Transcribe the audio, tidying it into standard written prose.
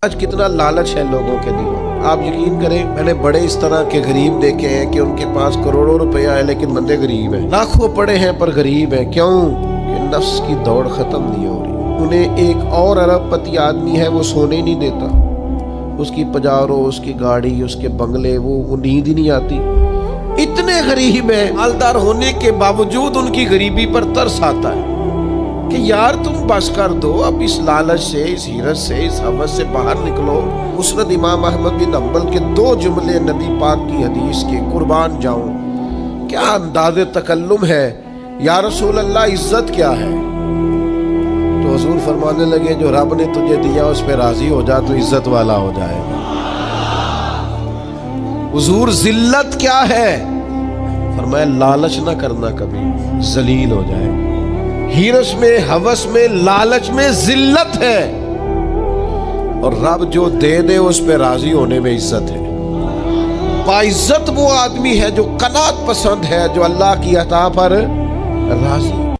آج کتنا لالچ ہے لوگوں کے دلوں. آپ یقین کریں میں نے بڑے اس طرح کے غریب دیکھے ہیں کہ ان کے پاس کروڑوں روپیہ ہے لیکن بندے غریب ہیں. لاکھوں پڑے ہیں پر غریب ہیں. کیوں؟ کہ نفس کی دوڑ ختم نہیں ہو رہی. انہیں ایک اور ارب پتی آدمی ہے وہ سونے نہیں دیتا. اس کی پجارو، اس کی گاڑی، اس کے بنگلے، وہ نیند ہی نہیں آتی. اتنے غریب ہیں، مالدار ہونے کے باوجود ان کی غریبی پر ترس آتا ہے کہ یار تم بس کر دو، اب اس لالچ سے، اس حیرت سے، اس ہوس سے باہر نکلو. مسند امام احمد بن حنبل کے 2 جملے نبی پاک کی حدیث کے، قربان جاؤں کیا انداز تکلم ہے. یا رسول اللہ عزت کیا ہے؟ تو حضور فرمانے لگے جو رب نے تجھے دیا اس پہ راضی ہو جا تو عزت والا ہو جائے گا. حضور ذلت کیا ہے؟ فرمایا لالچ نہ کرنا کبھی، ذلیل ہو جائے. حیرش میں، ہوس میں، لالچ میں ذلت ہے، اور رب جو دے دے اس پہ راضی ہونے میں عزت ہے. باعزت وہ آدمی ہے جو قناعت پسند ہے، جو اللہ کی عطا پر راضی.